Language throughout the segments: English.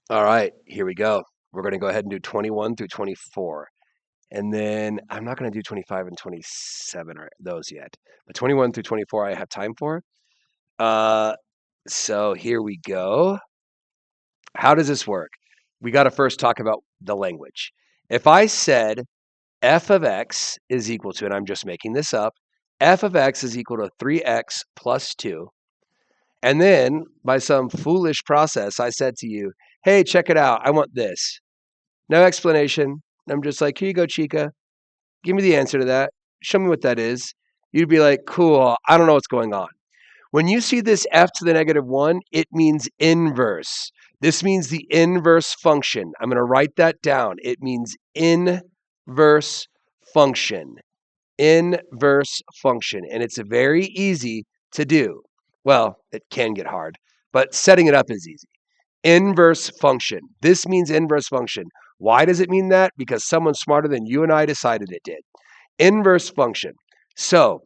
All right, here we go. We're going to go ahead and do 21 through 24. And then I'm not going to do 25 and 27 or those yet. But 21 through 24 I have time for. Uh so here we go. How does this work? We got to first talk about the language. If I said f of x is equal to, and I'm just making this up, f of x is equal to 3x plus 2. And then by some foolish process, I said to you, hey, check it out. I want this. No explanation. I'm just like, here you go, Chica. Give me the answer to that. Show me what that is. You'd be like, cool. I don't know what's going on. When you see this f to the negative 1, it means inverse. This means the inverse function. I'm going to write that down. It means inverse function. Inverse function. And it's very easy to do. Well, it can get hard, but setting it up is easy. Inverse function. This means inverse function. Why does it mean that? Because someone smarter than you and I decided it did. Inverse function. So,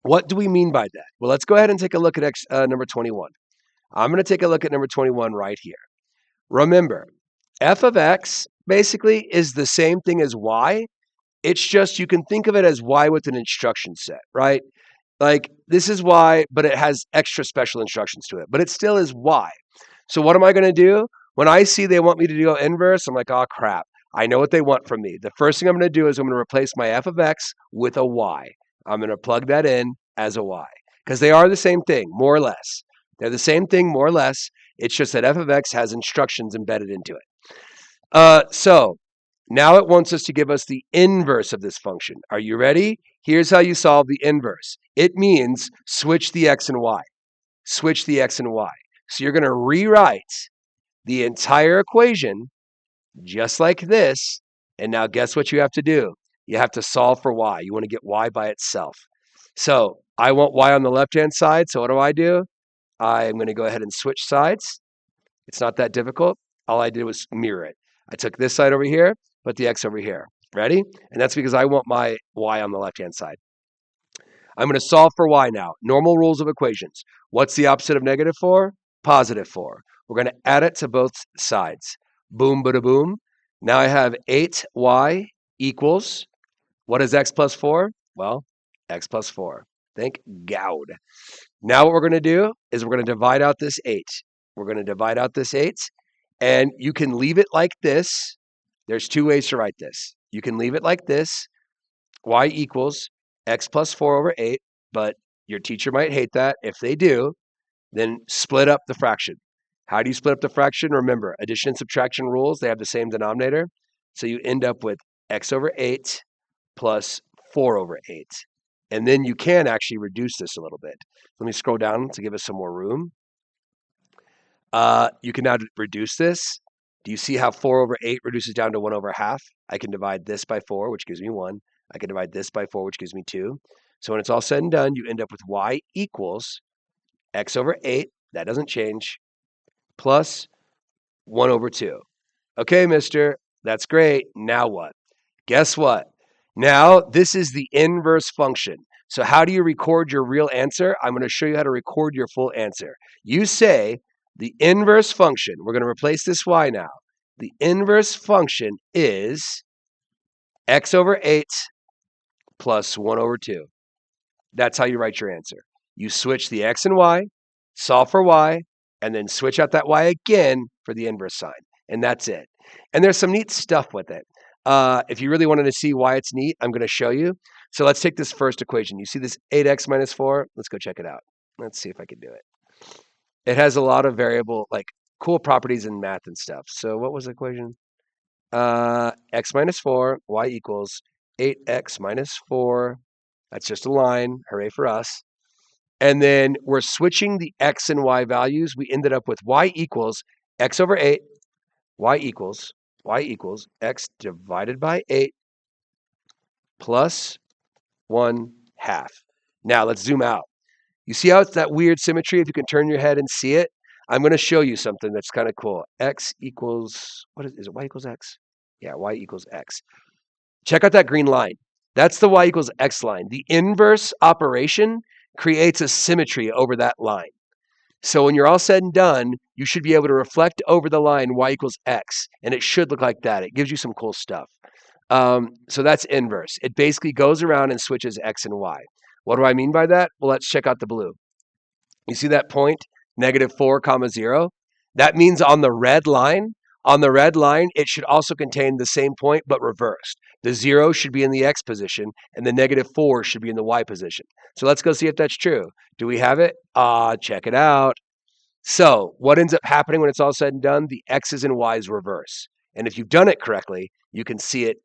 what do we mean by that? Well, let's go ahead and take a look at number 21. I'm going to take a look at number 21 right here. Remember, f of x basically is the same thing as y. It's just you can think of it as y with an instruction set, right? Like this is y, but it has extra special instructions to it, but it still is y. So what am I going to do? When I see they want me to go inverse, I'm like, oh crap. I know what they want from me. The first thing I'm going to do is I'm going to replace my f of x with a y. I'm going to plug that in as a y because they are the same thing, more or less. They're the same thing, more or less. It's just that f of x has instructions embedded into it. So now it wants us to give us the inverse of this function. Are you ready? Here's how you solve the inverse. It means switch the x and y. Switch the x and y. So you're going to rewrite the entire equation just like this. And now guess what you have to do? You have to solve for y. You want to get y by itself. So I want y on the left-hand side. So what do? I'm going to go ahead and switch sides. It's not that difficult. All I did was mirror it. I took this side over here, put the x over here. Ready? And that's because I want my y on the left-hand side. I'm going to solve for y now. Normal rules of equations. What's the opposite of negative 4? Positive 4. We're going to add it to both sides. Boom, bada boom. Now I have 8y equals, what is x plus 4? Well, x plus 4. Thank God. Now what we're going to do is we're going to divide out this 8. We're going to divide out this 8, and you can leave it like this. There's two ways to write this. You can leave it like this, y equals x plus 4 over 8, but your teacher might hate that. If they do, then split up the fraction. How do you split up the fraction? Remember, addition and subtraction rules, they have the same denominator. So you end up with x over 8 plus 4 over 8. And then you can actually reduce this a little bit. Let me scroll down to give us some more room. You can now reduce this. Do you see how 4 over 8 reduces down to 1 over half? I can divide this by 4, which gives me 1. I can divide this by 4, which gives me 2. So when it's all said and done, you end up with y equals x over 8, that doesn't change, plus 1 over 2. Okay, mister, that's great. Now what? Guess what? Now this is the inverse function. So how do you record your real answer? I'm going to show you how to record your full answer. You say the inverse function, we're going to replace this y now. The inverse function is x over 8 plus 1 over 2. That's how you write your answer. You switch the x and y, solve for y, and then switch out that y again for the inverse sign. And that's it. And there's some neat stuff with it. If you really wanted to see why it's neat, I'm going to show you. So let's take this first equation. You see this 8x minus 4? Let's go check it out. Let's see if I can do it. It has a lot of variable, like cool properties in math and stuff. So what was the equation? X minus 4, y equals 8x minus 4. That's just a line. Hooray for us. And then we're switching the x and y values. We ended up with y equals x over 8, y equals x divided by 8 plus 1 half. Now let's zoom out. You see how it's that weird symmetry if you can turn your head and see it? I'm going to show you something that's kind of cool. X equals, what is it? Y equals x? Yeah, y equals x. Check out that green line. That's the y equals x line. The inverse operation creates a symmetry over that line. So when you're all said and done, you should be able to reflect over the line y equals x, and it should look like that. It gives you some cool stuff. So that's inverse. It basically goes around and switches x and y. What do I mean by that? Well, let's check out the blue. You see that point, -4, comma 0? That means on the red line, it should also contain the same point, but reversed. The 0 should be in the x position, and the -4 should be in the y position. So let's go see if that's true. Do we have it? Check it out. So what ends up happening when it's all said and done? The x's and y's reverse. And if you've done it correctly, you can see it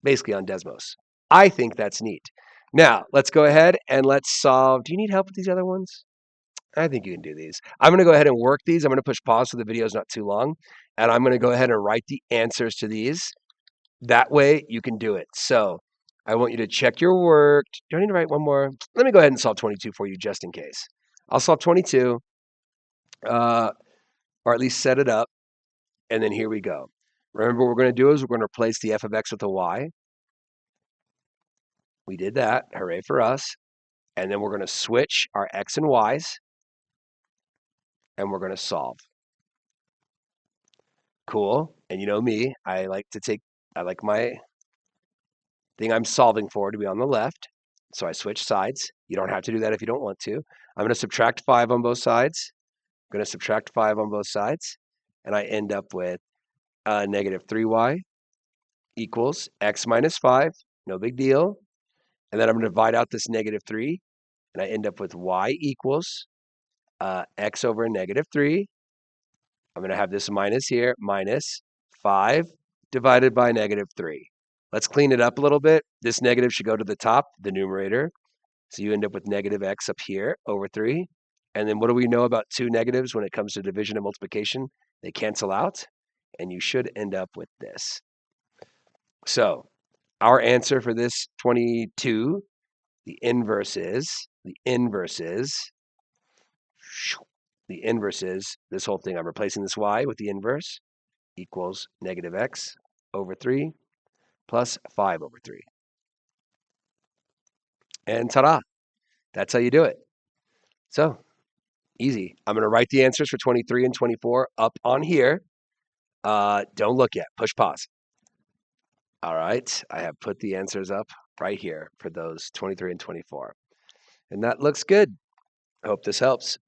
basically on Desmos. I think that's neat. Now, let's go ahead and let's solve. Do you need help with these other ones? I think you can do these. I'm going to go ahead and work these. I'm going to push pause so the video is not too long. And I'm going to go ahead and write the answers to these. That way you can do it. So I want you to check your work. Do I need to write one more? Let me go ahead and solve 22 for you just in case. I'll solve 22, or at least set it up. And then here we go. Remember what we're going to do is we're going to replace the f of x with a y. We did that. Hooray for us. And then we're going to switch our x and y's. And we're going to solve. Cool. And you know me, I like my thing I'm solving for to be on the left. So I switch sides. You don't have to do that if you don't want to. I'm going to subtract 5 on both sides. I'm going to subtract 5 on both sides. And I end up with -3y equals x minus 5. No big deal. And then I'm going to divide out this -3. And I end up with y equals x over -3. I'm going to have this minus here, minus 5 divided by -3. Let's clean it up a little bit. This negative should go to the top, the numerator. So you end up with -x up here over 3. And then what do we know about two negatives when it comes to division and multiplication? They cancel out, and you should end up with this. So our answer for this 22, the inverse is this whole thing. I'm replacing this y with the inverse equals -x over 3 plus 5 over 3. And ta-da, that's how you do it. So easy. I'm going to write the answers for 23 and 24 up on here. Don't look yet. Push pause. All right. I have put the answers up right here for those 23 and 24. And that looks good. I hope this helps.